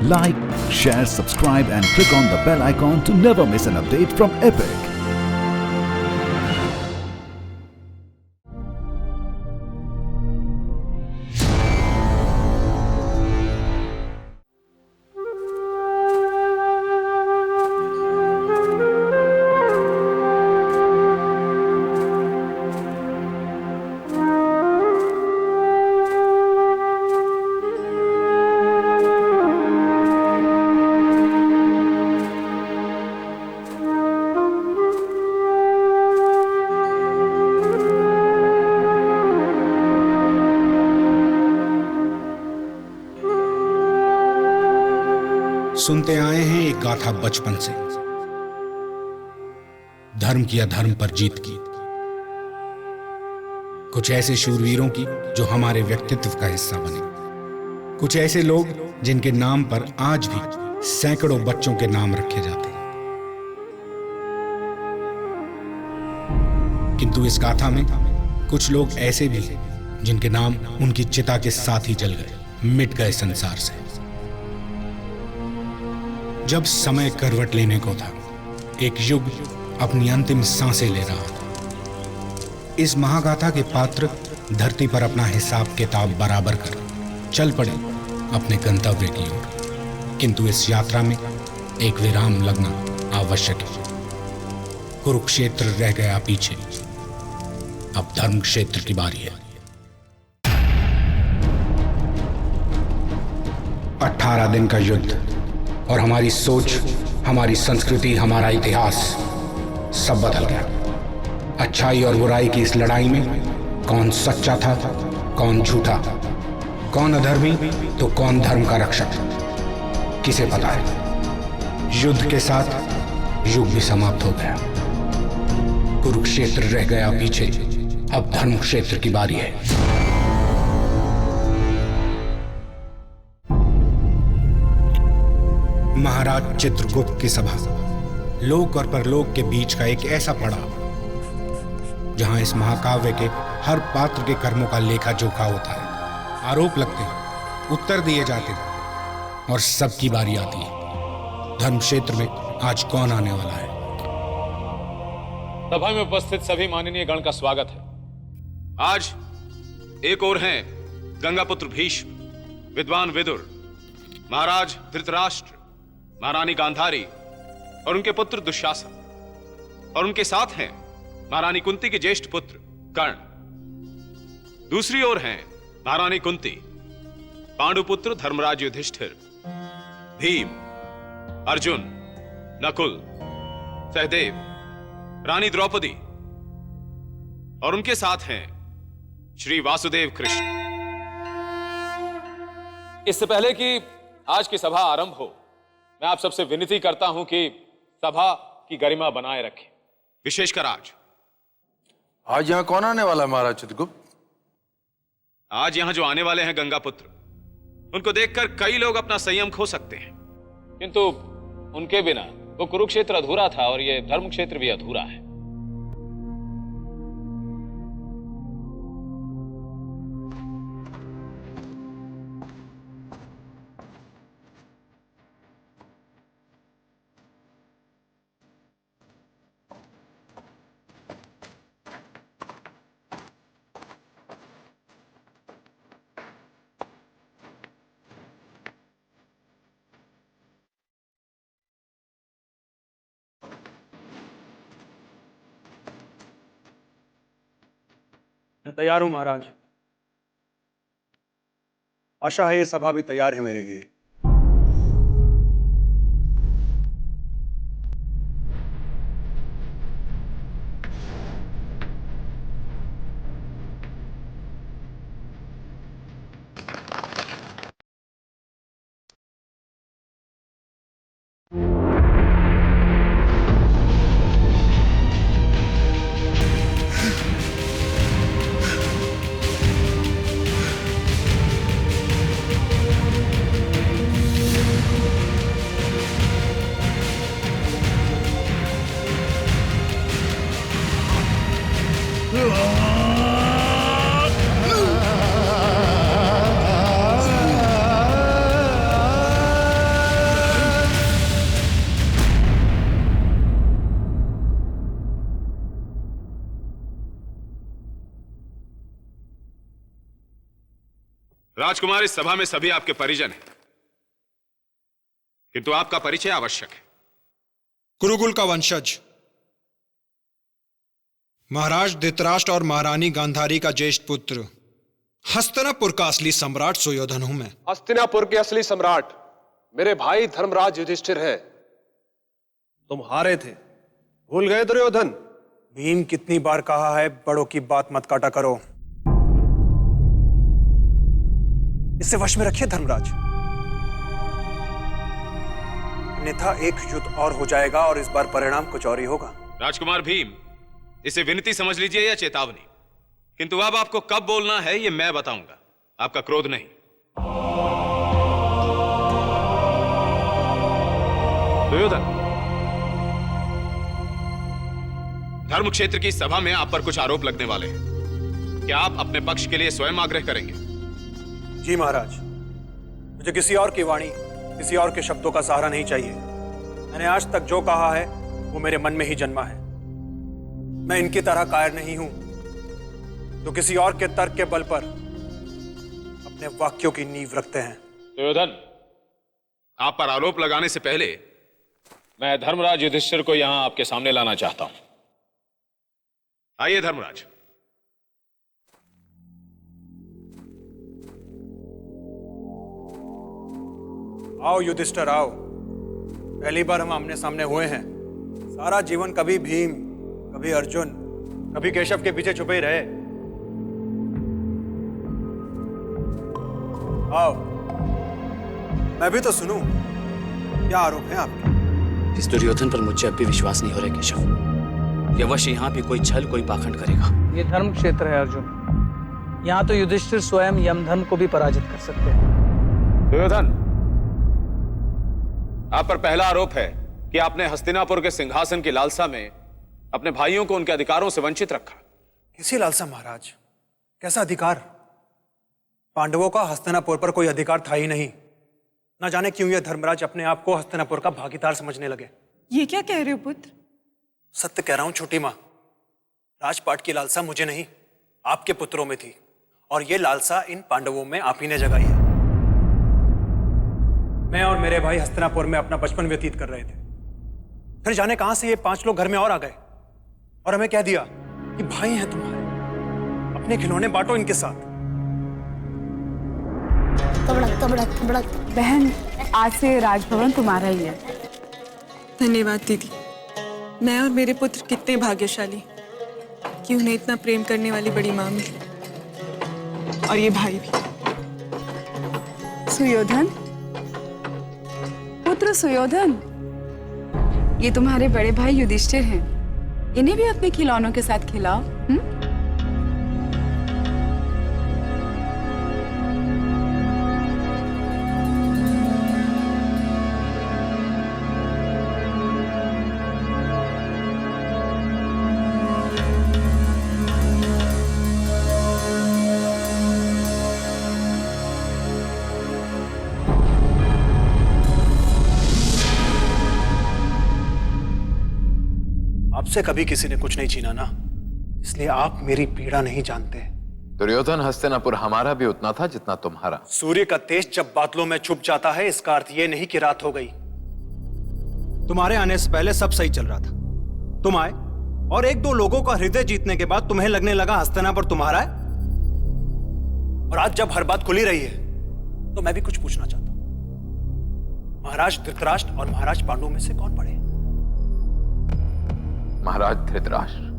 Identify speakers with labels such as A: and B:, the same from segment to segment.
A: Like, share, subscribe and click on the bell icon to never miss an update from Epic.
B: सुनते आए हैं एक गाथा बचपन से, धर्म की अधर्म पर जीत की। कुछ ऐसे शूरवीरों की जो हमारे व्यक्तित्व का हिस्सा बने, कुछ ऐसे लोग जिनके नाम पर आज भी सैकड़ों बच्चों के नाम रखे जाते हैं। किंतु इस गाथा में कुछ लोग ऐसे भी हैं जिनके नाम उनकी चिता के साथ ही जल गए, मिट गए संसार से। जब समय करवट लेने को था, एक युग अपनी अंतिम सांसें ले रहा था। इस महागाथा के पात्र धरती पर अपना हिसाब किताब बराबर कर चल पड़े अपने गंतव्य की ओर। किंतु इस यात्रा में एक विराम लगना आवश्यक है। कुरुक्षेत्र रह गया पीछे, अब धर्म क्षेत्र की बारी है। 18 दिन का युद्ध और हमारी सोच, हमारी संस्कृति, हमारा इतिहास सब बदल गया। अच्छाई और बुराई की इस लड़ाई में कौन सच्चा था, कौन झूठा, कौन अधर्मी तो कौन धर्म का रक्षक, किसे पता है। युद्ध के साथ युग भी समाप्त हो गया। कुरुक्षेत्र रह गया पीछे, अब धर्म क्षेत्र की बारी है। महाराज चित्रगुप्त की सभा, लोक और परलोक के बीच का एक ऐसा पड़ाव जहां इस महाकाव्य के हर पात्र के कर्मों का लेखा जोखा होता है। आरोप लगते हैं, उत्तर दिए जाते हैं और सबकी बारी आती है। धर्म क्षेत्र में आज कौन आने वाला है?
C: सभा में उपस्थित सभी माननीय गण का स्वागत है। आज एक ओर हैं गंगापुत्र भीष्म, विद्वान विदुर, महाराज धृतराष्ट्र, महारानी गांधारी और उनके पुत्र दुशासन, और उनके साथ हैं महारानी कुंती के ज्येष्ठ पुत्र कर्ण। दूसरी ओर हैं महारानी कुंती, पांडुपुत्र धर्मराज युधिष्ठिर, भीम, अर्जुन, नकुल, सहदेव, रानी द्रौपदी, और उनके साथ हैं श्री वासुदेव कृष्ण। इससे पहले कि आज की सभा आरंभ हो, मैं आप सबसे विनती करता हूं कि सभा की गरिमा बनाए रखें, विशेषकर आज
D: यहाँ कौन आने वाला है महाराज चित्रगुप्त?
C: आज यहां जो आने वाले हैं गंगापुत्र, उनको देखकर कई लोग अपना संयम खो सकते हैं, किंतु उनके बिना वो कुरुक्षेत्र अधूरा था और ये धर्म क्षेत्र भी अधूरा है।
E: मैं तैयार हूं महाराज। आशा है ये सभा भी तैयार है मेरे लिए।
C: राजकुमार, इस सभा में सभी आपके परिजन हैं, किंतु आपका परिचय आवश्यक है।
F: कुरुकुल का वंशज, महाराज धृतराष्ट्र और महारानी गांधारी का ज्येष्ठ पुत्र, हस्तिनापुर का असली सम्राट सुयोधन हूं मैं।
G: हस्तिनापुर के असली सम्राट मेरे भाई धर्मराज युधिष्ठिर हैं।
E: तुम हारे थे, भूल गए दुर्योधन?
H: भीम कितनी बार कहा है, बड़ों की बात मत काटा करो। इसे वश में रखिए धर्मराज, अन्यथा एक युद्ध और हो जाएगा और इस बार परिणाम कुछ और ही होगा।
C: राजकुमार भीम, इसे विनती समझ लीजिए या चेतावनी, किंतु अब आपको कब बोलना है ये मैं बताऊंगा, आपका क्रोध नहीं। दुर्योधन, धर्म क्षेत्र की सभा में आप पर कुछ आरोप लगने वाले हैं। क्या आप अपने पक्ष के लिए स्वयं आग्रह करेंगे?
H: जी महाराज, मुझे किसी और की वाणी, किसी और के शब्दों का सहारा नहीं चाहिए। मैंने आज तक जो कहा है वो मेरे मन में ही जन्मा है। मैं इनकी तरह कायर नहीं हूं जो किसी और के तर्क के बल पर अपने वाक्यों की नींव रखते हैं।
C: दुर्योधन, आप पर आरोप लगाने से पहले मैं धर्मराज युधिष्ठिर को यहां आपके सामने लाना चाहता हूं। आइए धर्मराज।
H: आओ युधिष्ठिर आओ, पहली बार हम आमने सामने हुए हैं। सारा जीवन कभी भीम, कभी अर्जुन, कभी केशव के पीछे छुपे ही रहे। आओ, मैं भी तो सुनूं, क्या आरोप है आपके?
I: इस दुर्योधन पर मुझे अब भी विश्वास नहीं हो रहा केशव। ये अवश्य यहाँ भी कोई छल, कोई पाखंड करेगा।
J: ये धर्म क्षेत्र है अर्जुन, यहाँ तो युधिष्ठिर स्वयं यमधर्म को भी पराजित कर सकते हैं।
C: दुर्योधन, आप पर पहला आरोप है कि आपने हस्तिनापुर के सिंहासन की लालसा में अपने भाइयों को उनके अधिकारों से वंचित रखा।
H: किसी लालसा महाराज? कैसा अधिकार? पांडवों का हस्तिनापुर पर कोई अधिकार था ही नहीं। ना जाने क्यों ये धर्मराज अपने आप को हस्तिनापुर का भागीदार समझने लगे।
K: ये क्या कह रहे हो पुत्र?
H: सत्य कह रहा हूं छोटी माँ। राजपाट की लालसा मुझे नहीं, आपके पुत्रों में थी, और ये लालसा इन पांडवों में आप ही ने जगाई है। मैं और मेरे भाई हस्तिनापुर में अपना बचपन व्यतीत कर रहे थे, फिर जाने कहां से ये 5 लोग घर में और आ गए और हमें कह दिया कि भाई हैं तुम्हारे, अपने खिलौने बांटो इनके साथ।
K: तबड़क तबड़क तबड़क। बहन, आज से राजभवन तुम्हारा ही है।
L: धन्यवाद दीदी। मैं और मेरे पुत्र कितने भाग्यशाली कि उन्हें इतना प्रेम करने वाली बड़ी माँ मिली, और ये भाई भी।
K: सुयोधन, पुत्र सुयोधन, ये तुम्हारे बड़े भाई युधिष्ठिर हैं। इन्हें भी अपने खिलौनों के साथ खिलाओ।
H: आपसे कभी किसी ने कुछ नहीं छीना ना, इसलिए आप मेरी पीड़ा नहीं जानते।
D: दुर्योधन, हस्तिनापुर हमारा भी उतना था जितना तुम्हारा।
H: सूर्य का तेज जब बादलों में छुप जाता है, इसका अर्थ यह नहीं कि रात हो गई। तुम्हारे आने से पहले सब सही चल रहा था। तुम आए और 1-2 लोगों का हृदय जीतने के बाद तुम्हें लगने लगा हस्तिनापुर तुम्हारा है। और आज जब हर बात खुली रही है तो मैं भी कुछ पूछना चाहता हूं। महाराज धृतराष्ट्र और महाराज पांडु में से कौन बड़े?
D: महाराज धृतराष्ट्र।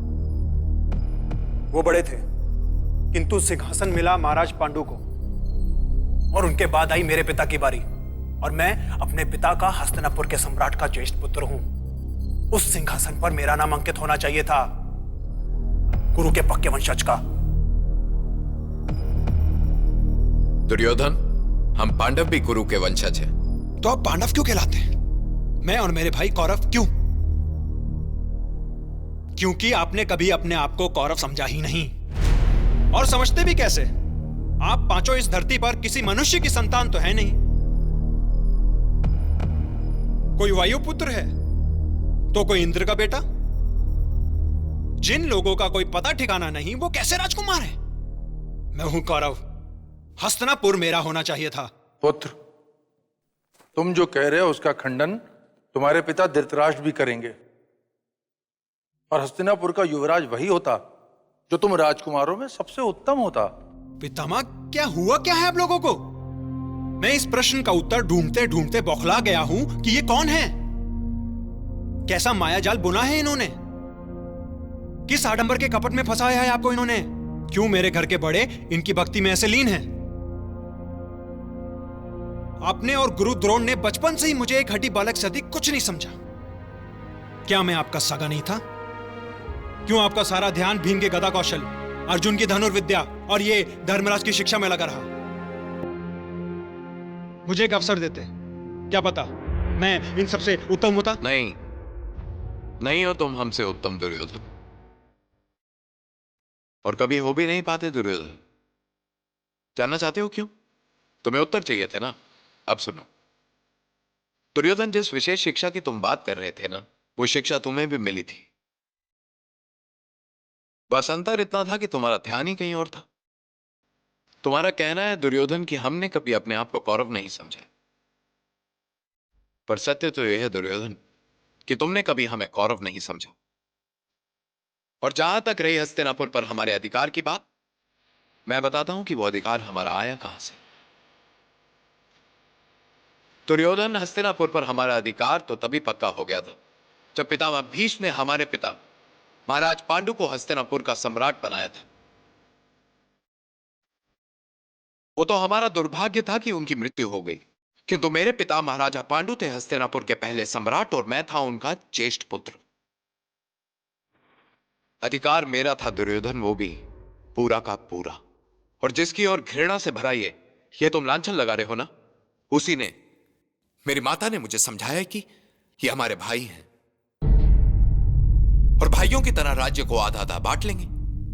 H: वो बड़े थे, किंतु सिंहासन मिला महाराज पांडु को, और उनके बाद आई मेरे पिता की बारी, और मैं अपने पिता का हस्तिनापुर के सम्राट का ज्येष्ठ पुत्र हूं। उस सिंहासन पर मेरा नाम अंकित होना चाहिए था, गुरु के पक्के वंशज का।
M: दुर्योधन, हम पांडव भी गुरु के वंशज हैं।
F: तो आप पांडव क्यों कहलाते हैं? मैं और मेरे भाई कौरव क्यों? क्योंकि आपने कभी अपने आप को कौरव समझा ही नहीं, और समझते भी कैसे? आप पांचों इस धरती पर किसी मनुष्य की संतान तो है नहीं। कोई वायुपुत्र है तो कोई इंद्र का बेटा। जिन लोगों का कोई पता ठिकाना नहीं, वो कैसे राजकुमार है? मैं हूं कौरव, हस्तिनापुर मेरा होना चाहिए था।
E: पुत्र, तुम जो कह रहे हो उसका खंडन तुम्हारे पिता धृतराष्ट्र भी करेंगे। और हस्तिनापुर का युवराज वही होता जो तुम राजकुमारों में सबसे उत्तम होता।
F: पितामह, क्या हुआ क्या है आप लोगों को? मैं इस प्रश्न का उत्तर ढूंढते ढूंढते बौखला गया हूं कि ये कौन है, कैसा मायाजाल बुना है इन्होंने, किस आडंबर के कपट में फंसाया है आपको इन्होंने, क्यों मेरे घर के बड़े इनकी भक्ति में ऐसे लीन हैं? आपने और गुरु द्रोण ने बचपन से ही मुझे एक हड्डी बालक से अधिक कुछ नहीं समझा। क्या मैं आपका सगा नहीं था? क्यों आपका सारा ध्यान भीम के गदा कौशल, अर्जुन की धनुर्विद्या और ये धर्मराज की शिक्षा में लगा रहा? मुझे एक अवसर देते, क्या पता मैं इन सबसे उत्तम होता।
M: नहीं हो तुम हमसे उत्तम दुर्योधन, और कभी हो भी नहीं पाते दुर्योधन। जानना चाहते हो क्यों? तुम्हें उत्तर चाहिए थे ना? अब सुनो दुर्योधन, जिस विशेष शिक्षा की तुम बात कर रहे थे ना, वो शिक्षा तुम्हें भी मिली थी। बस अंतर इतना था कि तुम्हारा ध्यान ही कहीं और था। तुम्हारा कहना है दुर्योधन कि हमने कभी अपने आप को कौरव नहीं समझा, पर सत्य तो यह है दुर्योधन कि तुमने कभी हमें कौरव नहीं समझा। और जहां तक रही हस्तिनापुर पर हमारे अधिकार की बात, मैं बताता हूं कि वो अधिकार हमारा आया कहां से। दुर्योधन, हस्तिनापुर पर हमारा अधिकार तो तभी पक्का हो गया था जब पितामह भीष्म ने हमारे पिता महाराज पांडु को हस्तिनापुर का सम्राट बनाया था। वो तो हमारा दुर्भाग्य था कि उनकी मृत्यु हो गई, किंतु मेरे पिता महाराजा पांडु थे हस्तिनापुर के पहले सम्राट और मैं था उनका ज्येष्ठ पुत्र। अधिकार मेरा था दुर्योधन, वो भी पूरा का पूरा। और जिसकी ओर घृणा से भरा ये तुम लांछन लगा रहे हो ना, उसी ने, मेरी माता ने मुझे समझाया कि ये हमारे भाई हैं और भाइयों की तरह राज्य को आधा आधा बांट लेंगे,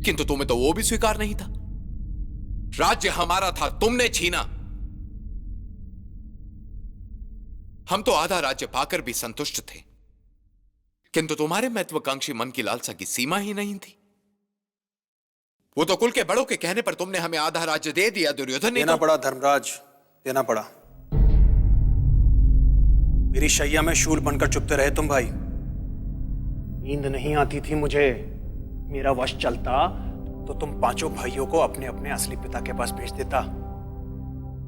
M: किंतु तुम्हें तो वो भी स्वीकार नहीं था। राज्य हमारा था, तुमने छीना। हम तो आधा राज्य पाकर भी संतुष्ट थे, किंतु तुम्हारे महत्वाकांक्षी मन की लालसा की सीमा ही नहीं थी। वो तो कुल के बड़ों के कहने पर तुमने हमें आधा राज्य दे दिया दुर्योधन।
H: देना पड़ा धर्मराज, देना पड़ा। मेरी शैया में शूल बनकर चुपते रहे तुम भाई। नींद नहीं आती थी मुझे, मेरा वश चलता तो तुम पांचों भाइयों को अपने अपने असली पिता के पास भेज देता,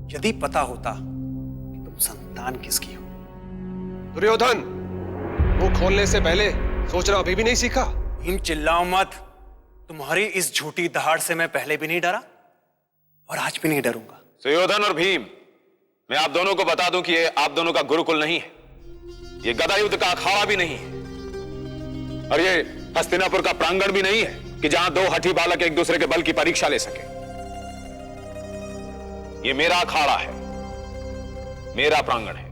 H: यदि पता होता कि तुम संतान किसकी हो।
G: दुर्योधन, मुंह खोलने से पहले सोचना अभी भी नहीं सीखा?
H: भीम, चिल्लाओ मत। तुम्हारी इस झूठी दहाड़ से मैं पहले भी नहीं डरा और आज भी नहीं डरूंगा।
C: सुयोधन और भीम, मैं आप दोनों को बता दूं कि ये आप दोनों का गुरुकुल नहीं है, ये गदा युद्ध का अखाड़ा भी नहीं है, और ये हस्तिनापुर का प्रांगण भी नहीं है कि जहां दो हठी बालक एक दूसरे के बल की परीक्षा ले सके। ये मेरा अखाड़ा है, मेरा प्रांगण है,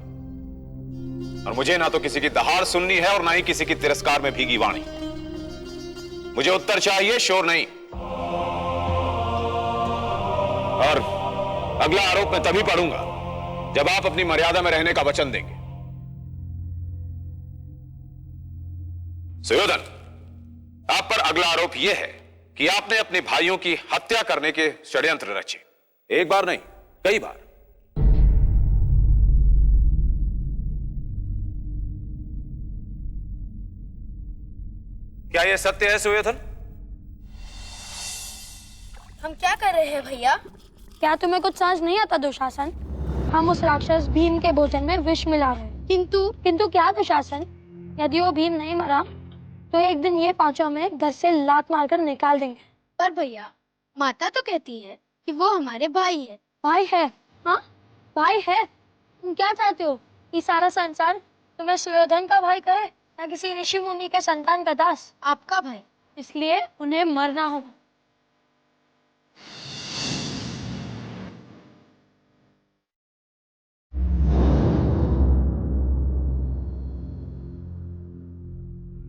C: और मुझे ना तो किसी की दहाड़ सुननी है और ना ही किसी की तिरस्कार में भीगी वाणी। मुझे उत्तर चाहिए, शोर नहीं। और अगला आरोप मैं तभी पढ़ूंगा जब आप अपनी मर्यादा में रहने का वचन देंगे। सुयोधन, आप पर अगला आरोप यह है कि आपने अपने भाइयों की हत्या करने के षड्यंत्र रचे, एक बार नहीं कई बार। क्या यह सत्य है सुयोधन?
N: हम क्या कर रहे हैं भैया? क्या तुम्हें कुछ समझ नहीं आता दुशासन? हम उस राक्षस भीम के भोजन में विष मिला रहे हैं। किंतु क्या दुशासन? यदि वो भीम नहीं मरा तो एक दिन ये पांचों हमें घर से लात मारकर निकाल देंगे।
O: पर भैया, माता तो कहती है कि वो हमारे भाई है।
N: भाई है? हाँ, भाई है। तुम क्या चाहते हो कि सारा संसार तुम्हें सुयोधन का भाई कहे या किसी ऋषि मुनि के संतान का दास?
O: आपका भाई,
N: इसलिए उन्हें मरना होगा।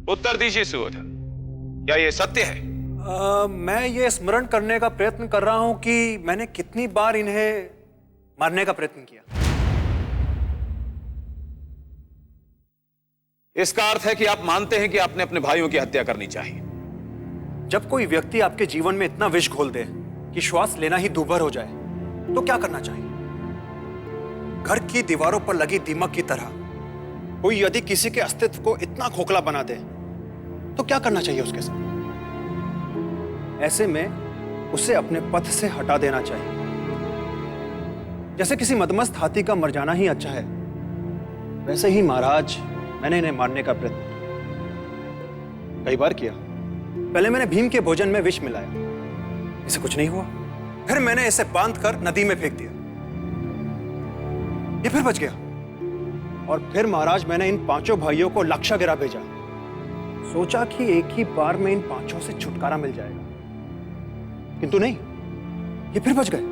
C: उत्तर दीजिए सुयोधन, क्या यह सत्य है?
H: मैं ये स्मरण करने का प्रयत्न कर रहा हूं कि मैंने कितनी बार इन्हें मारने का प्रयत्न किया।
C: इसका अर्थ है कि आप मानते हैं कि आपने अपने भाइयों की हत्या करनी चाहिए।
H: जब कोई व्यक्ति आपके जीवन में इतना विष घोल दे कि श्वास लेना ही दूभर हो जाए, तो क्या करना चाहिए? घर की दीवारों पर लगी दीमक की तरह कोई यदि किसी के अस्तित्व को इतना खोखला बना दे तो क्या करना चाहिए उसके साथ? ऐसे में उसे अपने पथ से हटा देना चाहिए। जैसे किसी मदमस्त हाथी का मर जाना ही अच्छा है, वैसे ही महाराज मैंने इन्हें मारने का प्रयत्न कई बार किया। पहले मैंने भीम के भोजन में विष मिलाया, इसे कुछ नहीं हुआ। फिर मैंने इसे बांधकर नदी में फेंक दिया, ये फिर बच गया। और फिर महाराज मैंने इन पांचों भाइयों को लाक्षागृह भेजा, सोचा कि एक ही बार में इन पांचों से छुटकारा मिल जाएगा, किंतु नहीं, ये फिर बच गए।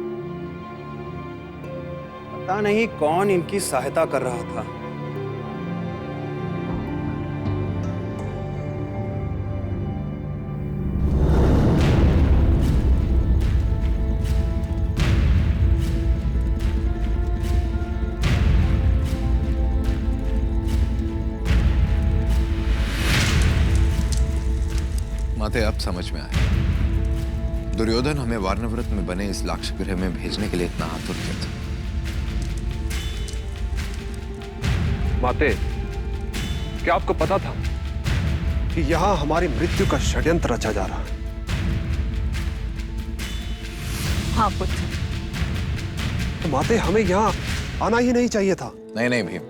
H: पता नहीं कौन इनकी सहायता कर रहा था।
D: माते अब समझ में आया, दुर्योधन हमें वार्णव्रत में बने इस लाक्षागृह में भेजने के लिए इतना आतुर क्यों था।
G: माते, क्या आपको पता था कि यहां हमारी मृत्यु का षड्यंत्र रचा जा रहा है?
L: हाँ पुत्र।
G: तो माते, हमें यहां आना ही नहीं चाहिए था।
D: नहीं नहीं भीम,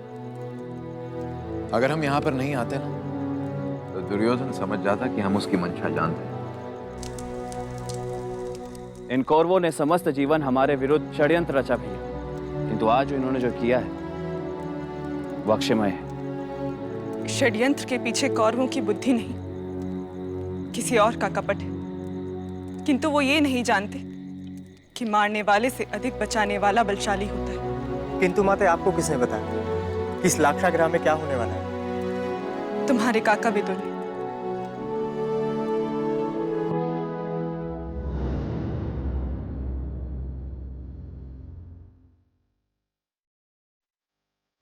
D: अगर हम यहां पर नहीं आते ना तो दुर्योधन समझ जाता कि हम उसकी मंशा जानते हैं।
I: इन कौरवों ने समस्त जीवन हमारे विरुद्ध षड्यंत्र रचा भैया, किंतु आज इन्होंने जो किया है वो अक्षमय है।
L: षड्यंत्र के पीछे कौरवों की बुद्धि नहीं, किसी और का कपट है। किंतु वो ये नहीं जानते कि मारने वाले से अधिक बचाने वाला बलशाली होता है।
P: किंतु माते, आपको किसने बताया कि इस लाक्षागृह में क्या होने वाला है?
L: तुम्हारे काका विदुर ने।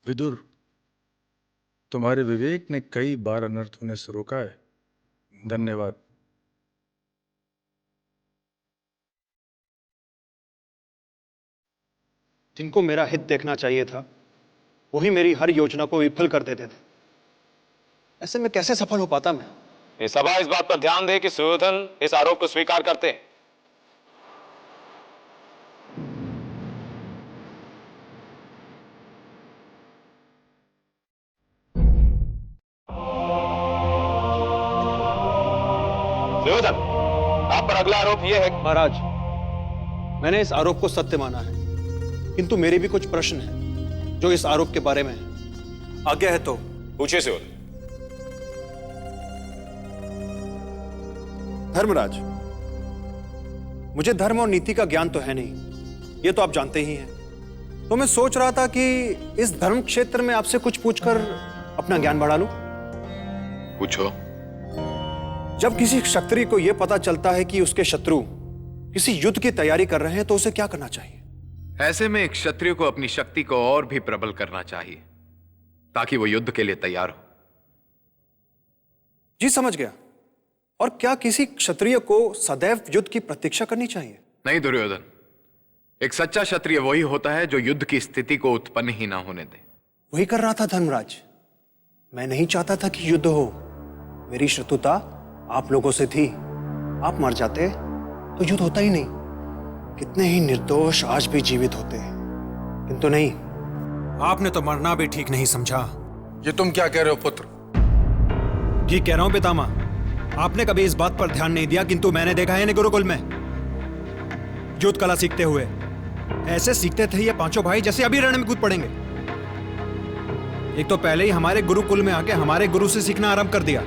E: विदुर, तुम्हारे विवेक ने कई बार अनर्थ होने से रोका है। धन्यवाद।
H: जिनको मेरा हित देखना चाहिए था वही मेरी हर योजना को विफल कर देते थे। ऐसे में कैसे सफल हो पाता मैं?
C: ये सभा इस बात पर ध्यान दे कि सुयोधन इस आरोप को स्वीकार करते हैं। सुयोधन, आप पर अगला आरोप यह है।
H: महाराज, मैंने इस आरोप को सत्य माना है, किंतु मेरे भी कुछ प्रश्न हैं जो इस आरोप के बारे में है। आज्ञा है तो
C: पूछिए सुयोधन।
H: धर्मराज, मुझे धर्म और नीति का ज्ञान तो है नहीं, ये तो आप जानते ही हैं। तो मैं सोच रहा था कि इस धर्म क्षेत्र में आपसे कुछ पूछकर अपना ज्ञान बढ़ा लूं।
C: पूछो।
H: जब किसी क्षत्रिय को यह पता चलता है कि उसके शत्रु किसी युद्ध की तैयारी कर रहे हैं तो उसे क्या करना चाहिए?
M: ऐसे में एक क्षत्रिय को अपनी शक्ति को और भी प्रबल करना चाहिए ताकि वो युद्ध के लिए तैयार हो।
H: जी समझ गया। और क्या किसी क्षत्रिय को सदैव युद्ध की प्रतीक्षा करनी चाहिए?
M: नहीं दुर्योधन, एक सच्चा क्षत्रिय वही होता है जो युद्ध की स्थिति को उत्पन्न ही ना होने दे।
H: वही कर रहा था धर्मराज। मैं नहीं चाहता था कि युद्ध हो। मेरी शत्रुता आप लोगों से थी। आप मर जाते तो युद्ध होता ही नहीं। कितने ही निर्दोष आज भी जीवित होते, किंतु नहीं।
F: आपने तो मरना भी ठीक नहीं समझा।
E: ये तुम क्या कह रहे हो पुत्र?
F: ठीक कह रहा हूं पितामह। आपने कभी इस बात पर ध्यान नहीं दिया, किंतु मैंने देखा है गुरुकुल में युद्ध कला सीखते हुए। ऐसे सीखते थे ये पांचों भाई जैसे अभी रण में कूद पड़ेंगे। एक तो पहले ही हमारे गुरुकुल में आके हमारे गुरु से सीखना आरंभ कर दिया,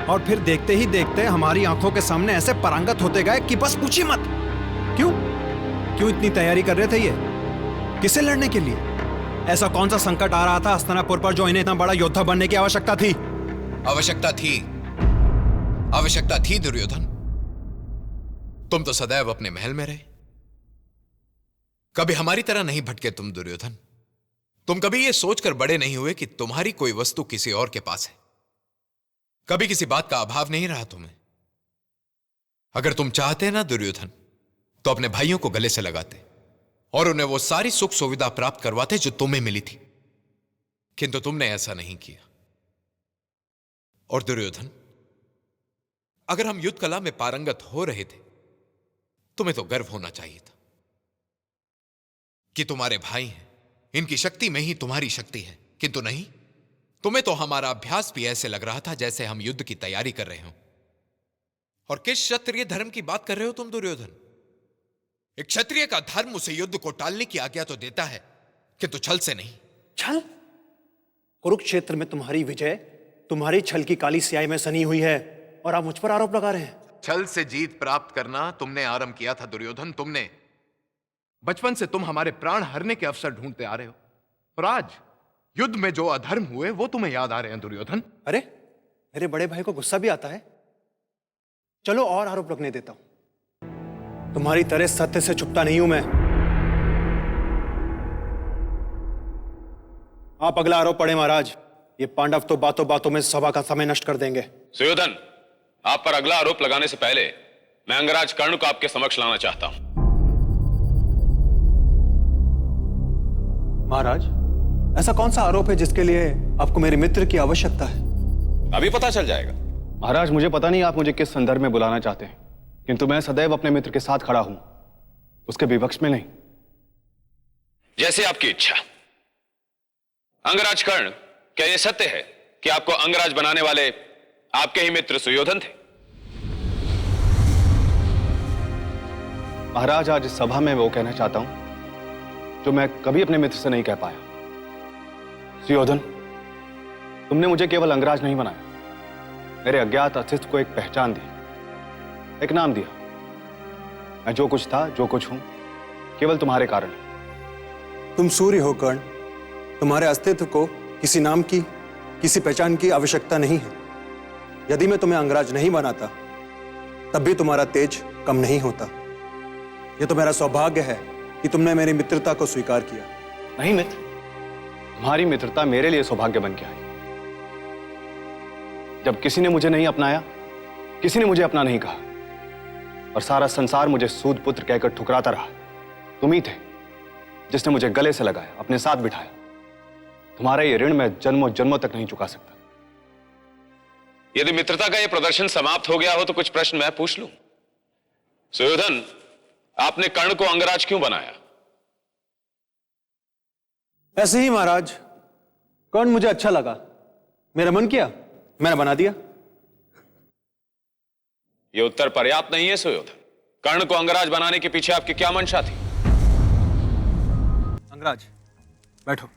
F: और फिर देखते ही देखते हमारी आंखों के सामने ऐसे पारंगत होते गए कि बस पूछिए मत। क्यों क्यों इतनी तैयारी कर रहे थे ये? किसे लड़ने के लिए? ऐसा कौन सा संकट आ रहा था हस्तिनापुर पर जो इन्हें इतना बड़ा योद्धा बनने की आवश्यकता थी?
M: आवश्यकता थी दुर्योधन। तुम तो सदैव अपने महल में रहे, कभी हमारी तरह नहीं भटके तुम दुर्योधन। तुम कभी यह सोचकर बड़े नहीं हुए कि तुम्हारी कोई वस्तु किसी और के पास है। कभी किसी बात का अभाव नहीं रहा तुम्हें। अगर तुम चाहते ना दुर्योधन तो अपने भाइयों को गले से लगाते और उन्हें वो सारी सुख सुविधा प्राप्त करवाते जो तुम्हें मिली थी, किंतु तुमने ऐसा नहीं किया। और दुर्योधन, अगर हम युद्ध कला में पारंगत हो रहे थे, तुम्हें तो गर्व होना चाहिए था कि तुम्हारे भाई हैं, इनकी शक्ति में ही तुम्हारी शक्ति है। किंतु नहीं, तुम्हें तो हमारा अभ्यास भी ऐसे लग रहा था जैसे हम युद्ध की तैयारी कर रहे हो। और किस क्षत्रिय धर्म की बात कर रहे हो तुम दुर्योधन? एक क्षत्रिय का धर्म उसे युद्ध को टालने की आज्ञा तो देता है, किंतु छल से नहीं।
H: छल? कुरुक्षेत्र में तुम्हारी विजय तुम्हारी छल की काली स्याही में सनी हुई है और आप मुझ पर आरोप लगा रहे हैं।
M: छल से जीत प्राप्त करना तुमने आरंभ किया था दुर्योधन। तुमने बचपन से तुम हमारे प्राण हरने के अवसर ढूंढते आ रहे हो, और आज युद्ध में जो अधर्म हुए वो तुम्हें याद आ रहे हैं दुर्योधन।
H: अरे, मेरे बड़े भाई को गुस्सा भी आता है। चलो और आरोप लगने देता हूं। तुम्हारी तरह सत्य से छुपता नहीं हूं मैं। आप अगला आरोप पढ़े महाराज। ये पांडव तो बातों बातों में सभा का समय नष्ट कर देंगे।
C: सुयोधन, आप पर अगला आरोप लगाने से पहले मैं अंगराज कर्ण को आपके समक्ष लाना चाहता हूं।
H: महाराज, ऐसा कौन सा आरोप है जिसके लिए आपको मेरे मित्र की आवश्यकता है?
C: अभी पता चल जाएगा।
I: महाराज, मुझे पता नहीं आप मुझे किस संदर्भ में बुलाना चाहते हैं, किंतु मैं सदैव अपने मित्र के साथ खड़ा हूं, उसके विपक्ष में नहीं।
C: जैसे आपकी इच्छा। अंगराज कर्ण, क्या यह सत्य है कि आपको अंगराज बनाने वाले आपके ही मित्र सुयोधन थे?
I: महाराज, आज इस सभा में वो कहना चाहता हूं जो मैं कभी अपने मित्र से नहीं कह पाया। सुयोधन, तुमने मुझे केवल अंगराज नहीं बनाया, मेरे अज्ञात अस्तित्व को एक पहचान दी, एक नाम दिया। मैं जो कुछ था, जो कुछ हूं, केवल तुम्हारे कारण।
H: तुम सूर्य हो कर्ण। तुम्हारे अस्तित्व को किसी नाम की, किसी पहचान की आवश्यकता नहीं है। यदि मैं तुम्हें अंगराज नहीं बनाता, तब भी तुम्हारा तेज कम नहीं होता। यह तो मेरा सौभाग्य है कि तुमने मेरी मित्रता को स्वीकार किया।
I: नहीं मित्र, तुम्हारी मित्रता मेरे लिए सौभाग्य बन के आई। जब किसी ने मुझे नहीं अपनाया, किसी ने मुझे अपना नहीं कहा, और सारा संसार मुझे सूद पुत्र कहकर ठुकराता रहा, तुम ही थे जिसने मुझे गले से लगाया, अपने साथ बिठाया। तुम्हारा ये ऋण मैं जन्मों जन्मों तक नहीं चुका सकता।
C: यदि मित्रता का यह प्रदर्शन समाप्त हो गया हो तो कुछ प्रश्न मैं पूछ लूं। सुयोधन, आपने कर्ण को अंगराज क्यों बनाया?
H: ऐसे ही महाराज, कर्ण मुझे अच्छा लगा, मेरा मन किया, मैंने बना दिया।
C: यह उत्तर पर्याप्त नहीं है सुयोधन। कर्ण को अंगराज बनाने के पीछे आपकी क्या मंशा थी?
H: अंगराज, बैठो।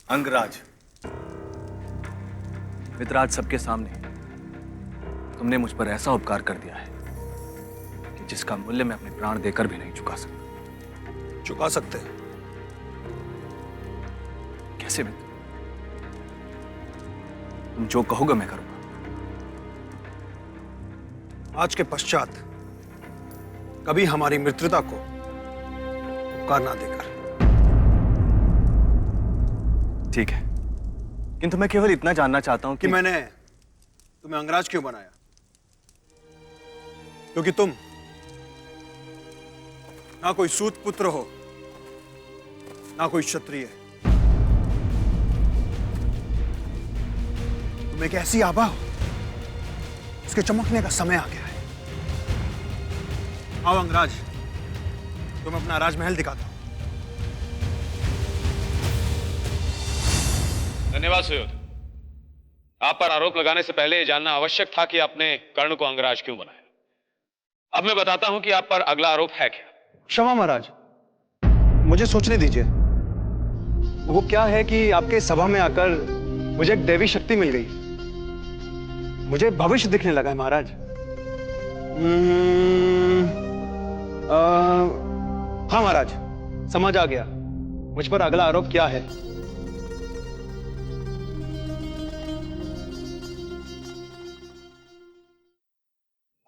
I: अंगराज, मित्र, आज सबके सामने तुमने मुझ पर ऐसा उपकार कर दिया है कि जिसका मूल्य मैं अपने प्राण देकर भी नहीं चुका सकता।
H: चुका सकते हैं?
I: कैसे मित्र? तुम जो कहोगे मैं करूंगा।
H: आज के पश्चात कभी हमारी मित्रता को उपकार ना देकर।
I: ठीक है, किंतु मैं केवल इतना जानना चाहता हूं कि
H: मैंने तुम्हें अंगराज क्यों बनाया? क्योंकि तुम ना कोई सूत पुत्र हो, ना कोई क्षत्रिय। तुम एक ऐसी आभा हो, उसके चमकने का समय आ गया है। आओ अंगराज, तुम अपना राजमहल दिखाता हूं।
C: धन्यवाद सुयोधन। आप पर आरोप लगाने से पहले यह जानना आवश्यक था कि आपने कर्ण को अंगराज क्यों बनाया। अब मैं बताता हूं कि आप पर अगला आरोप है क्या।
H: क्षमा महाराज, मुझे सोचने दीजिए। वो क्या है कि आपके सभा में आकर मुझे एक दैवी शक्ति मिल गई, मुझे भविष्य दिखने लगा है महाराज। हाँ महाराज, समझ आ गया मुझ पर अगला आरोप क्या है।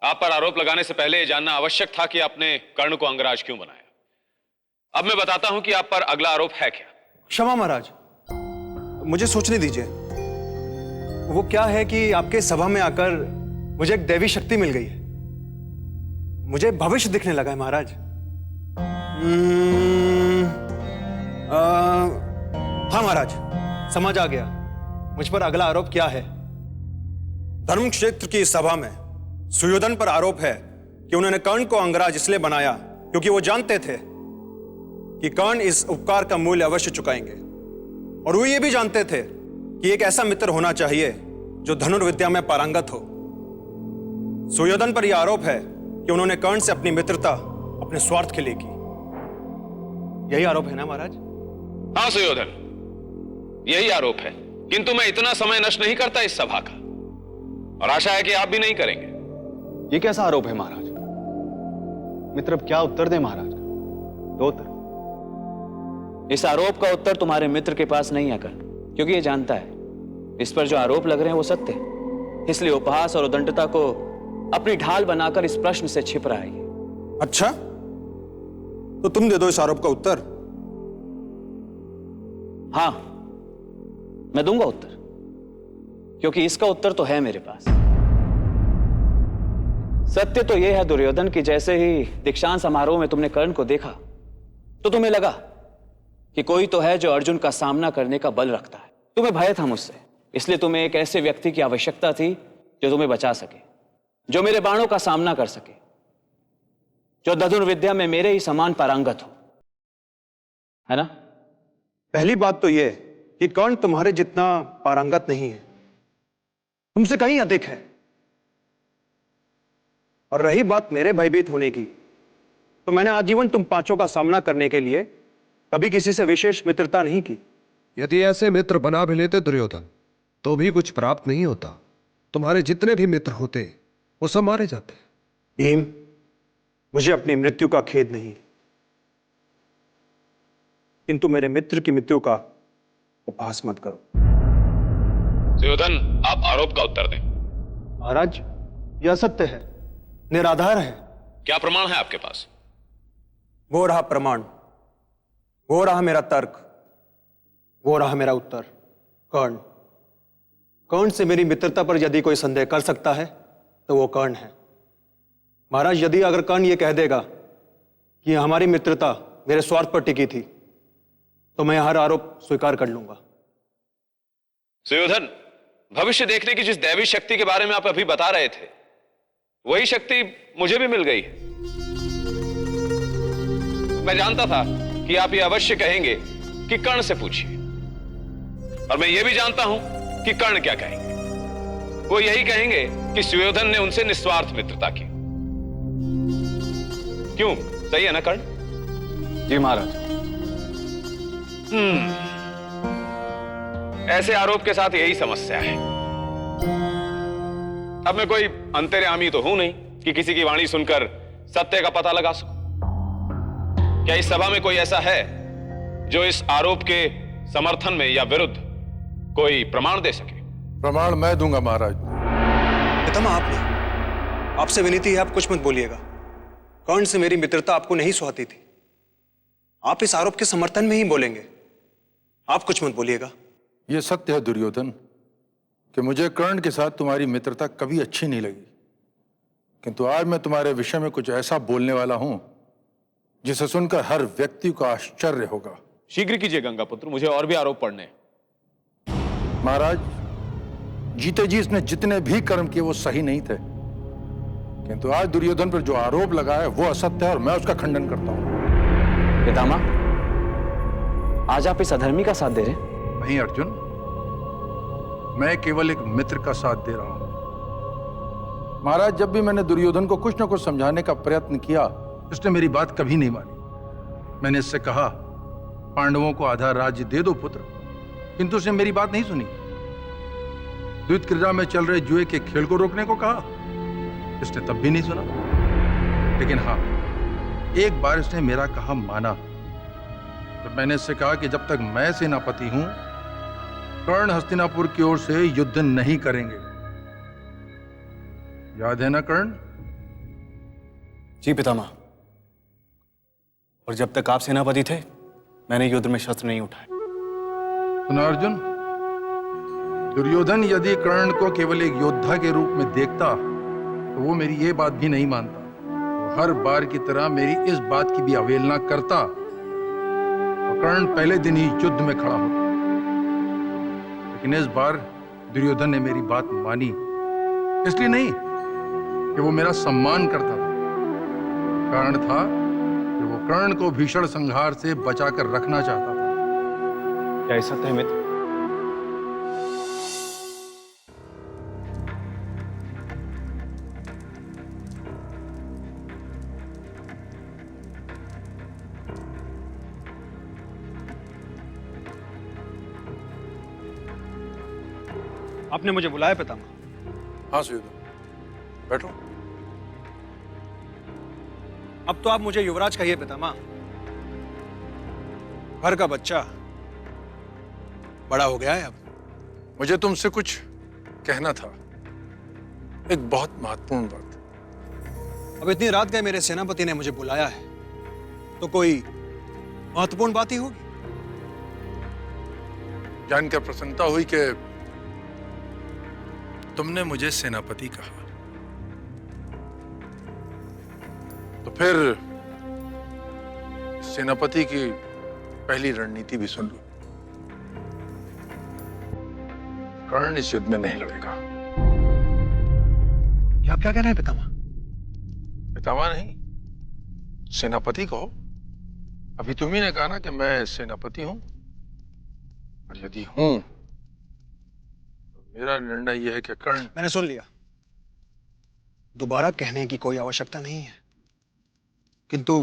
C: आप पर आरोप लगाने से पहले यह जानना आवश्यक था कि आपने कर्ण को अंगराज क्यों बनाया। अब मैं बताता हूं कि आप पर अगला आरोप है क्या।
H: क्षमा महाराज, मुझे सोचने दीजिए। वो क्या है कि आपके सभा में आकर मुझे एक दैवी शक्ति मिल गई है। मुझे भविष्य दिखने लगा है महाराज। हाँ महाराज, समझ आ गया मुझ पर अगला आरोप क्या है। धर्म क्षेत्र की सभा में सुयोधन पर आरोप है कि उन्होंने कर्ण को अंगराज इसलिए बनाया क्योंकि वो जानते थे कि कर्ण इस उपकार का मूल्य अवश्य चुकाएंगे, और वो ये भी जानते थे कि एक ऐसा मित्र होना चाहिए जो धनुर्विद्या में पारंगत हो। सुयोधन पर यह आरोप है कि उन्होंने कर्ण से अपनी मित्रता अपने स्वार्थ के लिए की। यही आरोप है ना महाराज?
C: हाँ सुयोधन, यही आरोप है, किंतु मैं इतना समय नष्ट नहीं करता इस सभा का, और आशा है कि आप भी नहीं करेंगे।
I: ये कैसा आरोप है महाराज? मित्र अब क्या उत्तर दे महाराज का? दो उत्तर।
J: इस आरोप का उत्तर तुम्हारे मित्र के पास नहीं आकर, क्योंकि ये जानता है इस पर जो आरोप लग रहे हैं वो सत्य है, इसलिए उपहास और उदंडता को अपनी ढाल बनाकर इस प्रश्न से छिप रहा है।
H: अच्छा, तो तुम दे दो इस आरोप का उत्तर।
J: हाँ, मैं दूंगा उत्तर, क्योंकि इसका उत्तर तो है मेरे पास। सत्य तो यह है दुर्योधन कि जैसे ही दीक्षांत समारोह में तुमने कर्ण को देखा तो तुम्हें लगा कि कोई तो है जो अर्जुन का सामना करने का बल रखता है। तुम्हें भय था मुझसे, इसलिए तुम्हें एक ऐसे व्यक्ति की आवश्यकता थी जो तुम्हें बचा सके, जो मेरे बाणों का सामना कर सके, जो धनुर्विद्या में मेरे ही समान पारंगत हो, है ना?
H: पहली बात तो यह कि कर्ण तुम्हारे जितना पारंगत नहीं है, तुमसे कहीं अधिक है। और रही बात मेरे भयभीत होने की, तो मैंने आजीवन तुम पांचों का सामना करने के लिए कभी किसी से विशेष मित्रता नहीं की।
G: यदि ऐसे मित्र बना भी लेते दुर्योधन तो भी कुछ प्राप्त नहीं होता। तुम्हारे जितने भी मित्र होते वो सब मारे जाते।
H: भीम, मुझे अपनी मृत्यु का खेद नहीं, किंतु मेरे मित्र की मृत्यु का उपहास मत करो।
C: सुयोधन, आप आरोप का उत्तर दें।
H: महाराज, यह सत्य है, निराधार है।
C: क्या प्रमाण है आपके पास?
H: वो रहा प्रमाण, वो रहा मेरा तर्क, वो रहा मेरा उत्तर। कर्ण से मेरी मित्रता पर यदि कोई संदेह कर सकता है तो वो कर्ण है। महाराज, यदि अगर कर्ण ये कह देगा कि हमारी मित्रता मेरे स्वार्थ पर टिकी थी तो मैं हर आरोप स्वीकार कर लूंगा।
C: सुयोधन, भविष्य देखने की जिस दैवी शक्ति के बारे में आप अभी बता रहे थे, वही शक्ति मुझे भी मिल गई है। मैं जानता था कि आप ये अवश्य कहेंगे कि कर्ण से पूछिए, और मैं ये भी जानता हूं कि कर्ण क्या कहेंगे। वो यही कहेंगे कि सुयोधन ने उनसे निस्वार्थ मित्रता की। क्यों, सही है ना कर्ण?
I: जी महाराज।
C: ऐसे आरोप के साथ यही समस्या है। अब मैं कोई अंतर्यामी तो हूं नहीं कि किसी की वाणी सुनकर सत्य का पता लगा सकूं। क्या इस सभा में कोई ऐसा है जो इस आरोप के समर्थन में या विरुद्ध कोई प्रमाण दे सके?
E: प्रमाण मैं दूंगा महाराज।
H: पितामह, आपसे विनती है, आप कुछ मत बोलिएगा। कर्ण से मेरी मित्रता आपको नहीं सुहाती थी। आप इस आरोप के समर्थन में ही बोलेंगे, आप कुछ मत बोलिएगा।
E: यह सत्य है दुर्योधन कि मुझे कर्ण के साथ तुम्हारी मित्रता कभी अच्छी नहीं लगी, किंतु आज मैं तुम्हारे विषय में कुछ ऐसा बोलने वाला हूं जिसे सुनकर हर व्यक्ति को आश्चर्य होगा।
C: शीघ्र कीजिए गंगापुत्र, मुझे और भी आरोप पढ़ने।
E: महाराज, जीते जी इसने जितने भी कर्म किए वो सही नहीं थे, किंतु आज दुर्योधन पर जो आरोप लगा है वो असत्य है और मैं उसका खंडन करता हूं।
J: पितामह, आज आप इस अधर्मी का साथ दे रहे हैं?
E: नहीं अर्जुन, मैं केवल एक मित्र का साथ दे रहा हूं। महाराज, जब भी मैंने दुर्योधन को कुछ न कुछ समझाने का प्रयत्न किया, उसने मेरी बात कभी नहीं मानी। मैंने इससे कहा पांडवों को आधा राज्य दे दो पुत्र, किंतु उसने मेरी बात नहीं सुनी। द्वित क्रीड़ा में चल रहे जुए के खेल को रोकने को कहा, इसने तब भी नहीं सुना। लेकिन हाँ, एक बार इसने मेरा कहा माना। तो मैंने इससे कहा कि जब तक मैं सेनापति हूं, कर्ण हस्तिनापुर की ओर से युद्ध नहीं करेंगे। याद है ना कर्ण?
I: जी पितामह। और जब तक आप सेनापति थे, मैंने युद्ध में शस्त्र नहीं उठाए।
E: सुना अर्जुन, दुर्योधन यदि कर्ण को केवल एक योद्धा के रूप में देखता तो वो मेरी ये बात भी नहीं मानता। वो हर बार की तरह मेरी इस बात की भी अवहेलना करता तो कर्ण पहले दिन ही युद्ध में खड़ा होता। लेकिन इस बार दुर्योधन ने मेरी बात मानी, इसलिए नहीं कि वो मेरा सम्मान करता था। कारण था कि वो कर्ण को भीषण संहार से बचाकर रखना चाहता था।
I: क्या ऐसा है मित्र?
H: आपने मुझे बुलाया पितामह?
E: हाँ सुयोधन, बैठो।
H: अब तो आप मुझे युवराज कहिए पितामह। घर का बच्चा बड़ा हो गया है अब।
E: मुझे तुमसे कुछ कहना था, एक बहुत महत्वपूर्ण बात।
H: अब इतनी रात गए मेरे सेनापति ने मुझे बुलाया है तो कोई महत्वपूर्ण बात ही होगी।
E: जानकर प्रसन्नता हुई कि तुमने मुझे सेनापति कहा, तो फिर सेनापति की पहली रणनीति भी सुन लो। कर्ण इस युद्ध में नहीं लड़ेगा।
H: आप क्या कह रहे हैं पितामह?
E: पितामह नहीं, सेनापति कहो। अभी तुम ही ने कहा ना कि मैं सेनापति हूं, और यदि हूं तो मेरा निर्णय यह है कि कर्ण।
H: मैंने सुन लिया, दोबारा कहने की कोई आवश्यकता नहीं है। किंतु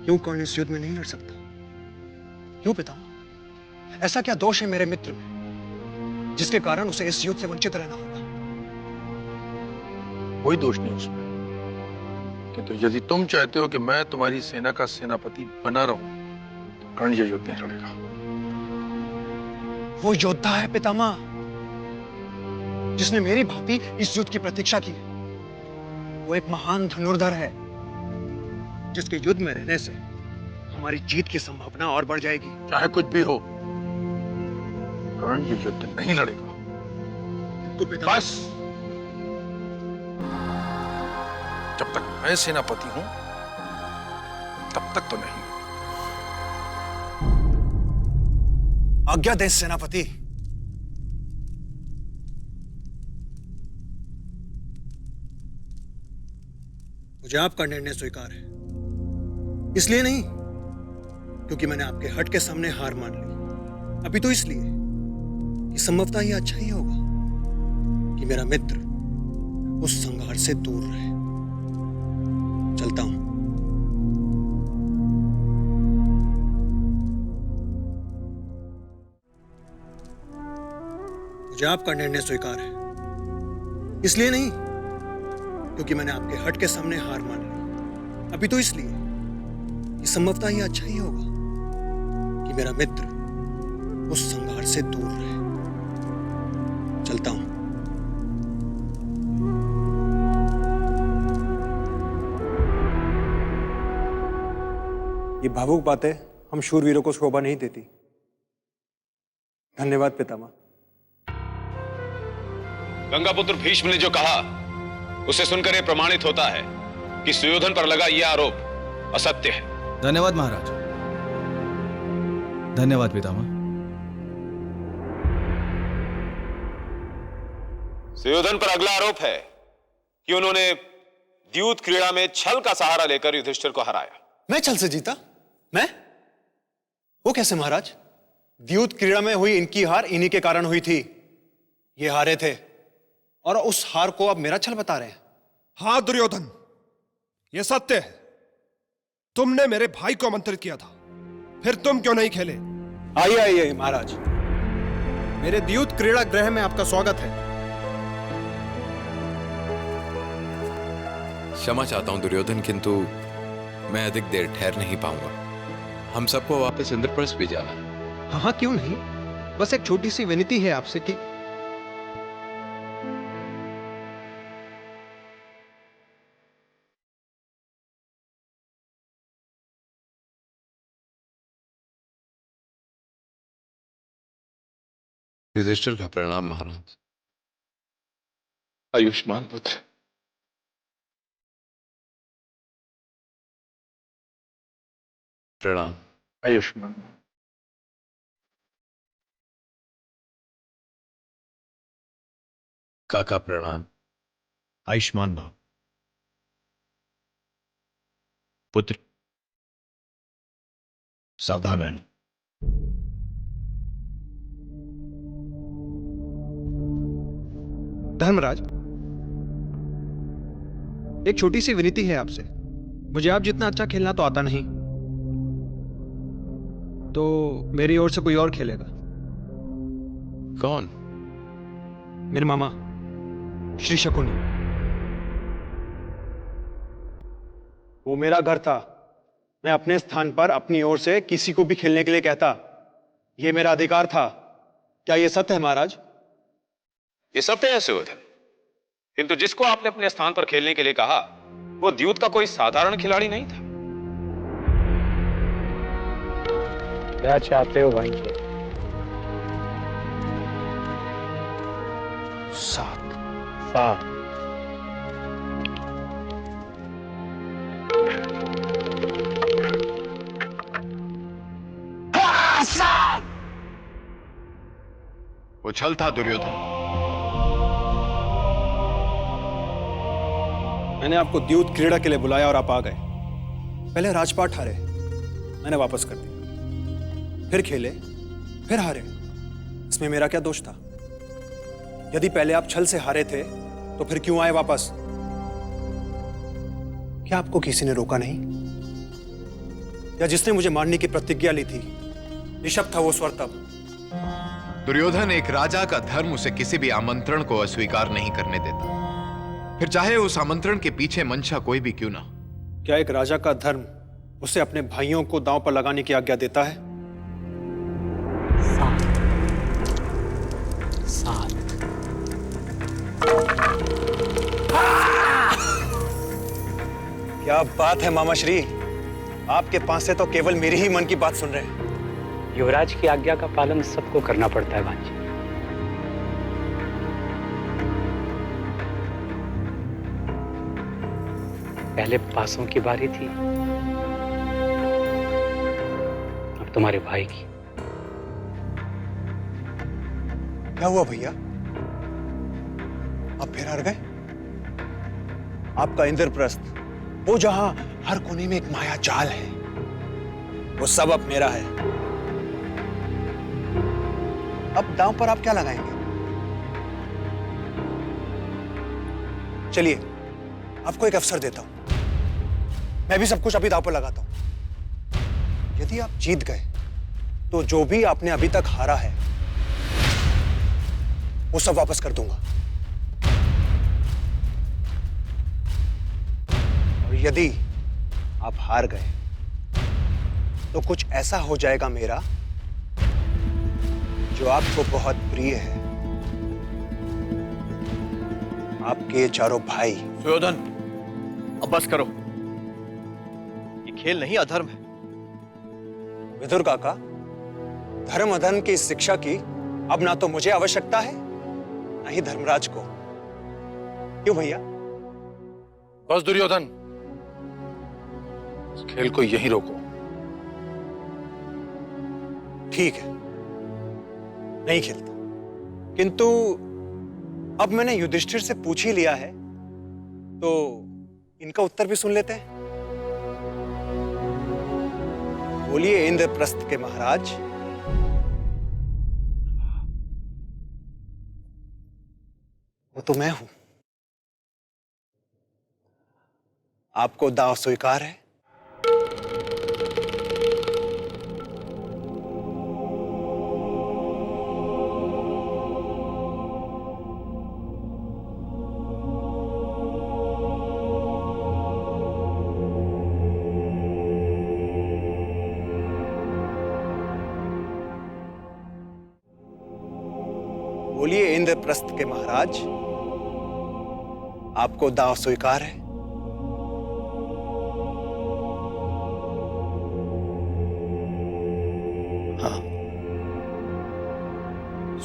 H: क्यों कर्ण इस युद्ध में नहीं लड़ सकता? क्यों पितामह? ऐसा क्या दोष है मेरे मित्र में जिसके कारण उसे इस युद्ध से वंचित रहना होगा?
E: कोई दोष नहीं उसमें, किंतु यदि तुम चाहते हो कि मैं तुम्हारी सेना का सेनापति बना रहूं तो कर्ण यह युद्ध नहीं लड़ेगा।
H: वो योद्धा है पितामह जिसने मेरी भांति इस युद्ध की प्रतीक्षा की। वो एक महान धनुर्धर है जिसके युद्ध में रहने से हमारी जीत की संभावना और बढ़ जाएगी।
E: चाहे कुछ भी हो, कर्ण ये युद्ध नहीं लड़ेगा।
H: तो
E: बस जब तक मैं सेनापति हूं तब तक तो नहीं।
H: आज्ञा दे सेनापति। मुझे आपका निर्णय स्वीकार है, इसलिए नहीं क्योंकि मैंने आपके हट के सामने हार मान ली, अभी तो इसलिए कि संभवतः यह अच्छा ही होगा कि मेरा मित्र उस संघार से दूर रहे। चलता हूं। मुझे आपका निर्णय स्वीकार है, इसलिए नहीं क्योंकि मैंने आपके हट के सामने हार मान ली, अभी तो इसलिए कि संभवतः यह अच्छा ही होगा कि मेरा मित्र उस संघार से दूर रहे। चलता हूं। ये भावुक बातें हम शूरवीरों को शोभा नहीं देती। धन्यवाद पितामह।
C: गंगापुत्र भीष्म ने जो कहा उसे सुनकर यह प्रमाणित होता है कि सुयोधन पर लगा यह आरोप असत्य है।
Q: धन्यवाद महाराज। धन्यवाद पितामह।
C: सुयोधन पर अगला आरोप है कि उन्होंने द्यूत क्रीड़ा में छल का सहारा लेकर युधिष्ठिर को हराया।
H: मैं छल से जीता? मैं? वो कैसे महाराज? द्यूत क्रीड़ा में हुई इनकी हार इन्हीं के कारण हुई थी। ये हारे थे और उस हार को अब मेरा छल बता रहे हैं।
G: हाँ दुर्योधन, यह सत्य है। तुमने मेरे भाई को आमंत्रित किया था, फिर तुम क्यों नहीं खेले?
H: आइए आइए महाराज, मेरे द्यूत क्रीड़ा गृह में आपका स्वागत है।
M: क्षमा चाहता हूं दुर्योधन, किंतु मैं अधिक देर ठहर नहीं पाऊंगा। हम सबको वापस इंद्रप्रस्थ भी जाना है।
H: हाँ क्यों नहीं, बस एक छोटी सी विनती है आपसे कि
M: युधिष्ठिर का प्रणाम महाराज। आयुष्मान पुत्र। प्रणाम।
E: आयुष्मान।
M: काका प्रणाम।
F: आयुष्मान भव। पुत्र सावधान रहना।
H: धर्मराज, एक छोटी सी विनती है आपसे। मुझे आप जितना अच्छा खेलना तो आता नहीं, तो मेरी ओर से कोई और खेलेगा।
M: कौन?
H: मेरे मामा श्री शकुनी। वो मेरा घर था, मैं अपने स्थान पर अपनी ओर से किसी को भी खेलने के लिए कहता, यह मेरा अधिकार था। क्या यह सत्य है महाराज?
C: ये सत्य है सुयोधन, किंतु जिसको आपने अपने स्थान पर खेलने के लिए कहा वो द्यूत का कोई साधारण खिलाड़ी नहीं था।
P: क्या चाहते हो भाई?
H: सात।
P: सात।
M: वो छल था दुर्योधन।
H: मैंने आपको द्यूत क्रीड़ा के लिए बुलाया और आप आ गए। पहले राजपाट हारे, मैंने वापस कर दिया, फिर खेले, फिर हारे। इसमें मेरा क्या दोष था? यदि पहले आप छल से हारे थे तो फिर क्यों आए वापस? क्या आपको किसी ने रोका नहीं? या जिसने मुझे मारने की प्रतिज्ञा ली थी, निशब्द था वो स्वर तब?
M: दुर्योधन, एक राजा का धर्म उसे किसी भी आमंत्रण को अस्वीकार नहीं करने देता, फिर चाहे उस आमंत्रण के पीछे मंशा कोई भी क्यों ना।
H: क्या एक राजा का धर्म उसे अपने भाइयों को दांव पर लगाने की आज्ञा देता है?
P: सात।
H: क्या बात है मामा श्री, आपके पास से तो केवल मेरी ही मन की बात सुन रहे हैं।
P: युवराज की आज्ञा का पालन सबको करना पड़ता है भांजी। पहले पासों की बारी थी, अब तुम्हारे भाई की।
H: क्या हुआ भैया? आप फिर हार गए? आपका इंद्रप्रस्थ, वो जहां हर कोने में एक माया जाल है, वो सब अब मेरा है। अब दांव पर आप क्या लगाएंगे? चलिए, आपको एक अवसर देता हूं, मैं भी सब कुछ अभी दांव पर लगाता हूं। यदि आप जीत गए तो जो भी आपने अभी तक हारा है वो सब वापस कर दूंगा, और यदि आप हार गए तो कुछ ऐसा हो जाएगा मेरा जो आपको बहुत प्रिय है। आपके चारों भाई।
I: सुयोधन, अब बस करो, ये खेल नहीं अधर्म है।
H: विदुर काका, धर्म अधर्म की शिक्षा की अब ना तो मुझे आवश्यकता है ना ही धर्मराज को। क्यों भैया?
E: बस दुर्योधन, इस खेल को यहीं रोको।
H: ठीक है, नहीं खेलता, किंतु अब मैंने युधिष्ठिर से पूछ ही लिया है तो इनका उत्तर भी सुन लेते हैं। बोलिए इंद्रप्रस्थ के महाराज। वो तो मैं हूं। आपको दांव स्वीकार है? बोलिए इंद्रप्रस्थ के महाराज, आपको दांव स्वीकार है?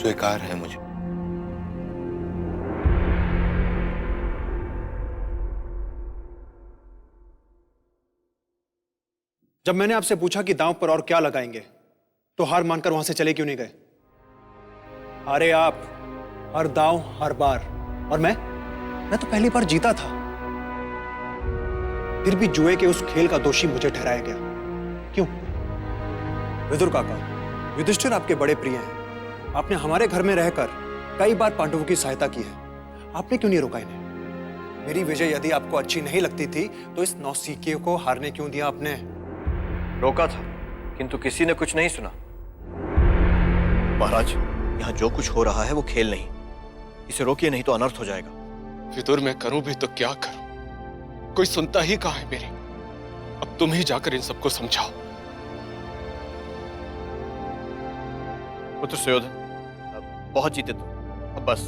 D: स्वीकार है मुझे।
H: जब मैंने आपसे पूछा कि दांव पर और क्या लगाएंगे, तो हार मानकर वहां से चले क्यों नहीं गए? हारे आप हर दांव हर बार, और मैं तो पहली बार जीता था। फिर भी जुए के उस खेल का दोषी मुझे ठहराया गया। क्यों? विदुर काका, युधिष्ठिर आपके बड़े प्रिय हैं। आपने हमारे घर में रहकर कई बार पांडवों की सहायता की है। आपने क्यों नहीं रोका इन्हें? मेरी विजय यदि आपको अच्छी नहीं लगती थी तो इस नौसिखिए को हारने क्यों दिया आपने?
P: रोका था, किंतु किसी ने कुछ नहीं सुना। महाराज, यहाँ जो कुछ हो रहा है वो खेल नहीं, इसे रोकिए नहीं तो अनर्थ हो जाएगा।
Q: विदुर, मैं करूं भी तो क्या करूं? कोई सुनता ही कहाँ है मेरी। अब तुम ही जाकर इन सबको समझाओ।
P: पुत्र सुयोधन, बहुत जीते तुम, अब बस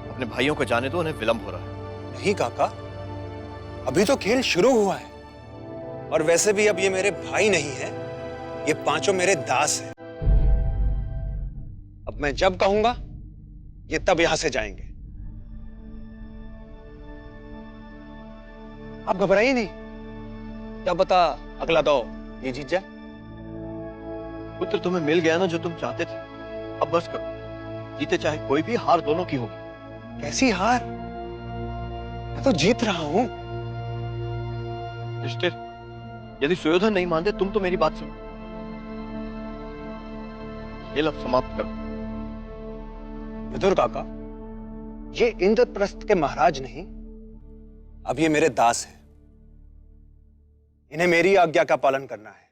P: अपने भाइयों को जाने दो, उन्हें विलंब हो रहा है।
H: नहीं काका, अभी तो खेल शुरू हुआ है, और वैसे भी अब ये मेरे भाई नहीं है, ये पांचों मेरे दास हैं। अब मैं जब कहूंगा ये तब यहां से जाएंगे। आप घबराइए नहीं, क्या पता अगला दौर ये जीत जाए।
P: पुत्र, तुम्हें मिल गया ना जो तुम चाहते थे, अब बस करो। जीते चाहे कोई भी, हार दोनों की होगी।
H: कैसी हार? मैं तो जीत रहा हूं।
P: युधिष्ठिर, यदि सुयोधन नहीं मानते तुम तो मेरी बात सुनो। खेल अब समाप्त करो।
H: विदुर काका, ये इंद्रप्रस्थ के महाराज नहीं, अब ये मेरे दास हैं। इन्हें मेरी आज्ञा का पालन करना है,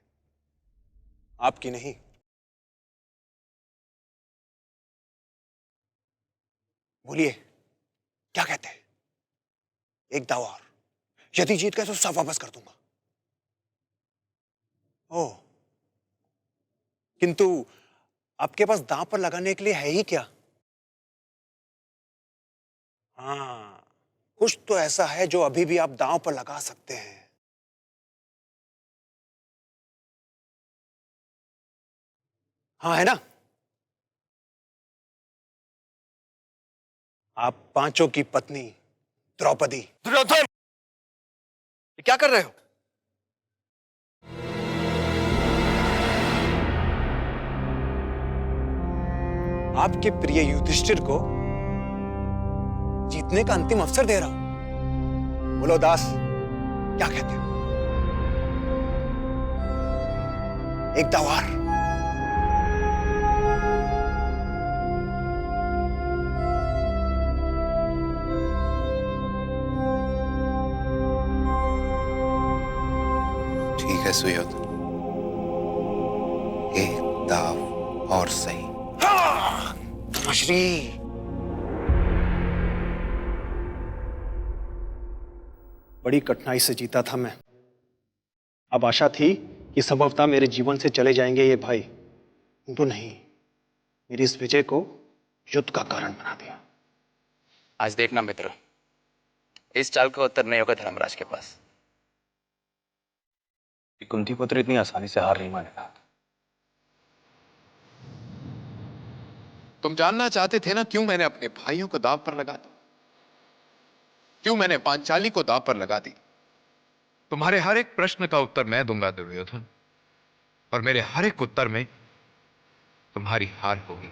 H: आपकी नहीं। बोलिए, क्या कहते हैं? एक दाव और, यदि जीत गए तो सब वापस कर दूंगा। ओह, किंतु आपके पास दांव पर लगाने के लिए है ही क्या? हाँ, कुछ तो ऐसा है जो अभी भी आप दांव पर लगा सकते हैं। हाँ, है ना? आप पांचों की पत्नी द्रौपदी।
P: दुर्योधन, ये क्या कर रहे हो?
H: आपके प्रिय युधिष्ठिर को जीतने का अंतिम अवसर दे रहा हूं। बोलो दास, क्या कहते हो? एक दवार।
M: ठीक है सुयोधन, एक दाव और सही।
H: श्री बड़ी कठिनाई से जीता था मैं। अब आशा थी कि संभवतः मेरे जीवन से चले जाएंगे ये भाई, किंतु नहीं, मेरी इस विजय को युद्ध का कारण बना दिया।
R: आज देखना मित्र, इस चाल का उत्तर नहीं होगा धर्मराज के पास।
I: कुंती पुत्र इतनी आसानी से हार नहीं मानेगा।
M: तुम जानना चाहते थे ना क्यों मैंने अपने भाइयों को दांव पर लगा दिया, क्यों मैंने पांचाली को दांव पर लगा दी। तुम्हारे हर एक प्रश्न का उत्तर मैं दूंगा दुर्योधन, और मेरे हर एक उत्तर में तुम्हारी हार होगी।